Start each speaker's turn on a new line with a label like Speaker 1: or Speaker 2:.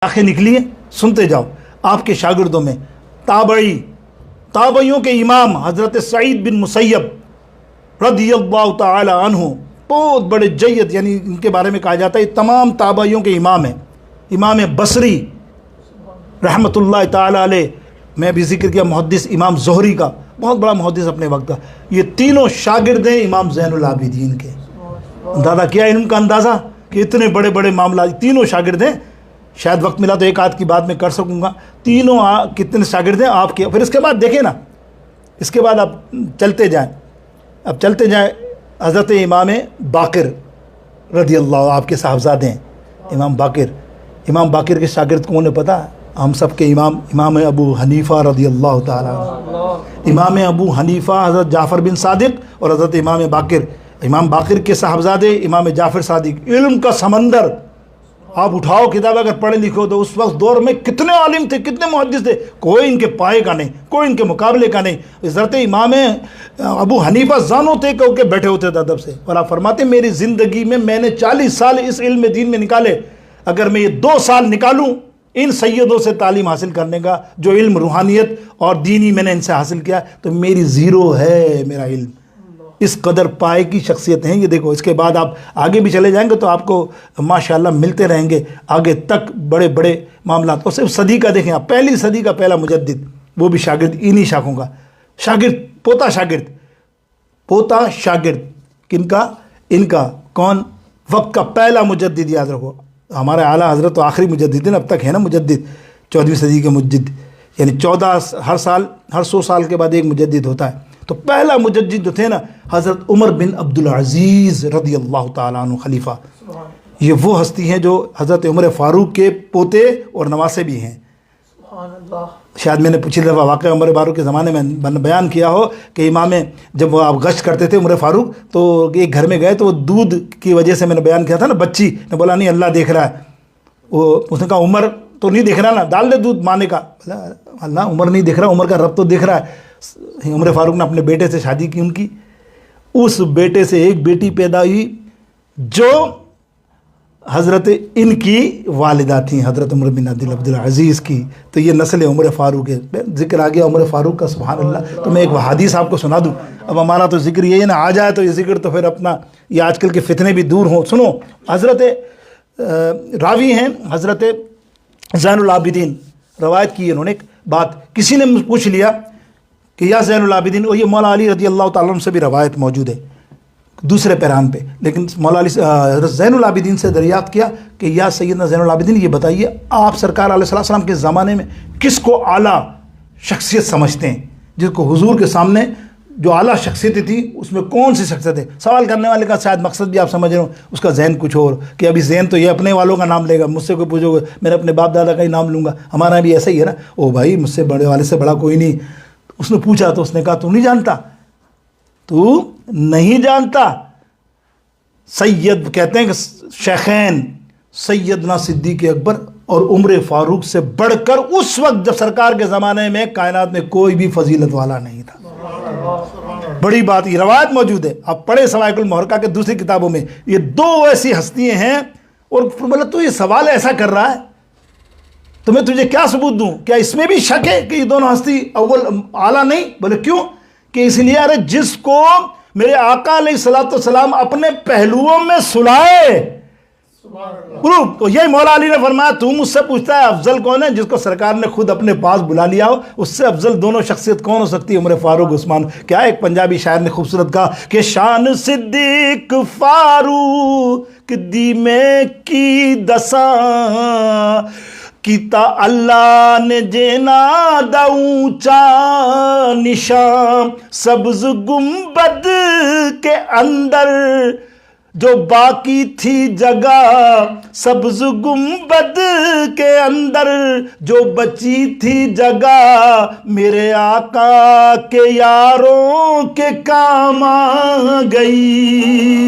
Speaker 1: آنکھیں نکلی ہیں، سنتے جاؤ۔ آپ کے شاگردوں میں تابعیوں کے امام حضرت سعید بن مسیب رضی اللہ تعالی عنہ بہت بڑے جید، یعنی ان کے بارے میں کہا جاتا ہے تمام تابعیوں کے امام ہیں۔ امام بصری رحمۃ اللہ تعالی علیہ، میں بھی ذکر کیا محدث امام زہری کا، بہت بڑا محدث اپنے وقت کا، یہ تینوں شاگرد ہیں امام زین العابدین کے۔ اندازہ کیا علم کا اندازہ کہ اتنے بڑے بڑے معاملات، تینوں شاگرد ہیں۔ شاید وقت ملا تو ایک آدھ کی بات میں کر سکوں گا۔ تینوں کتنے شاگرد ہیں آپ کے۔ پھر اس کے بعد دیکھیں نا، اس کے بعد آپ چلتے جائیں، حضرت امام باقر رضی اللہ، آپ کے صاحبزادے ہیں امام باقر کے شاگرد کون ہے پتہ؟ ہم سب کے امام ابو حنیفہ رضی اللہ تعالیٰ عنہ۔ امام ابو حنیفہ حضرت جعفر بن صادق اور حضرت امام باقر کے صاحبزادے امام جعفر صادق۔ علم کا سمندر آپ اٹھاؤ کتاب اگر پڑھے لکھو تو اس وقت دور میں کتنے عالم تھے، کتنے محدث تھے، کوئی ان کے پائے کا نہیں، کوئی ان کے مقابلے کا نہیں۔ حضرت امام ابو حنیفہ زانو تھے کہ بیٹھے ہوتے تھے ادب سے، اور آپ فرماتے ہیں میری زندگی میں نے 40 سال اس علم دین میں نکالے، اگر میں یہ 2 سال نکالوں ان سیدوں سے تعلیم حاصل کرنے کا، جو علم روحانیت اور دینی میں نے ان سے حاصل کیا، تو میری زیرو ہے میرا علم۔ اس قدر پائے کی شخصیت ہیں یہ۔ دیکھو اس کے بعد آپ آگے بھی چلے جائیں گے تو آپ کو ماشاءاللہ ملتے رہیں گے آگے تک بڑے بڑے معاملات۔ اور صرف صدی کا دیکھیں آپ، پہلی صدی کا پہلا مجدد، وہ بھی شاگرد انہی شاخوں کا، پوتا شاگرد کن کا؟ ان کا۔ کون؟ وقت کا پہلا مجدد، یاد رکھو۔ ہمارے اعلیٰ حضرت تو آخری مجدد اب تک ہے نا مجدد، 14ویں صدی کے مجدد، یعنی 14 ہر 100 سال کے بعد ایک مجدد ہوتا ہے۔ تو پہلا مجدد جو تھے نا حضرت عمر بن عبدالعزیز رضی اللہ تعالیٰ عنہ خلیفہ، یہ وہ ہستی ہیں جو حضرت عمر فاروق کے پوتے اور نواسے بھی ہیں۔ شاید میں نے پچھلی دفعہ واقعہ عمر فاروق کے زمانے میں بیان کیا ہو کہ امام جب وہ آپ گشت کرتے تھے عمر فاروق، تو ایک گھر میں گئے تو وہ دودھ کی وجہ سے میں نے بیان کیا تھا نا، بچی نے بولا نہیں اللہ دیکھ رہا ہے، اس نے کہا عمر تو نہیں دیکھ رہا نا، ڈال دے دودھ مانے کا۔ اللہ عمر نہیں دیکھ رہا، عمر کا رب تو دیکھ رہا ہے۔ عمر فاروق نے اپنے بیٹے سے شادی کی، ان کی اس بیٹے سے ایک بیٹی پیدا ہوئی جو حضرت ان کی والدہ تھیں، حضرت عمر بن عبدالعزیز کی۔ تو یہ نسل عمر فاروق ہے۔ ذکر آ گیا عمر فاروق کا، سبحان اللہ۔ تو میں ایک حدیث آپ کو سنا دوں، اب ہمارا تو ذکر یہی ہے نا، آ جائے تو یہ ذکر تو پھر اپنا یہ آج کل کے فتنے بھی دور ہوں۔ سنو، حضرت راوی ہیں حضرت زین العابدین، روایت کی انہوں نے ایک بات، کسی نے پوچھ لیا کہ یا زین العابدین، اور یہ مولا علی رضی اللہ تعالیٰ عنہ سے بھی روایت موجود ہے دوسرے پیران پہ، لیکن مولا علی حضرت زین العابدین سے دریافت کیا کہ یا سیدنا زین العابدین یہ بتائیے آپ سرکار علیہ السلام کے زمانے میں کس کو اعلیٰ شخصیت سمجھتے ہیں، جس کو حضور کے سامنے جو اعلیٰ شخصیت تھی اس میں کون سی شخصیت ہے؟ سوال کرنے والے کا شاید مقصد بھی آپ سمجھ رہے ہو، اس کا ذہن کچھ اور، کہ ابھی ذہن تو یہ اپنے والوں کا نام لے گا، مجھ سے کوئی پوچھو گے میں اپنے باپ دادا کا ہی نام لوں گا، ہمارا بھی ایسا ہی ہے نا، او بھائی مجھ سے بڑے والے سے بڑا کوئی نہیں۔ اس نے پوچھا تو اس نے کہا تو نہیں جانتا سید، کہتے ہیں کہ شیخین سیدنا صدیق اکبر اور عمر فاروق سے بڑھ کر اس وقت جب سرکار کے زمانے میں کائنات میں کوئی بھی فضیلت والا نہیں تھا۔ بڑی بات، یہ روایت موجود ہے، آپ پڑھے سوائق المحرقہ کے دوسری کتابوں میں، یہ 2 ایسی ہستیاں ہیں۔ اور بولے تو یہ سوال ایسا کر رہا ہے تو میں تجھے کیا ثبوت دوں؟ کیا اس میں بھی شک ہے کہ یہ دونوں ہستی اول اعلیٰ نہیں؟ بولے کیوں؟ کہ اس لیے ارے جس کو میرے آقا علیہ السلام اپنے پہلوؤں میں سلائے، تو یہی مولا علی نے فرمایا تو مجھ سے پوچھتا ہے افضل کون ہے؟ جس کو سرکار نے خود اپنے پاس بلا لیا ہو، اس سے افضل دونوں شخصیت کون ہو سکتی ہے؟ عمر فاروق عثمان۔ کیا ایک پنجابی شاعر نے خوبصورت کہا کہ شان صدیق فاروق دی میں کی دساں کیتا اللہ نے جینا دا اونچا نشان، سبز گنبد کے اندر جو باقی تھی جگہ، سبز گنبد کے اندر جو بچی تھی جگہ، میرے آقا کے یاروں کے کام آ گئی۔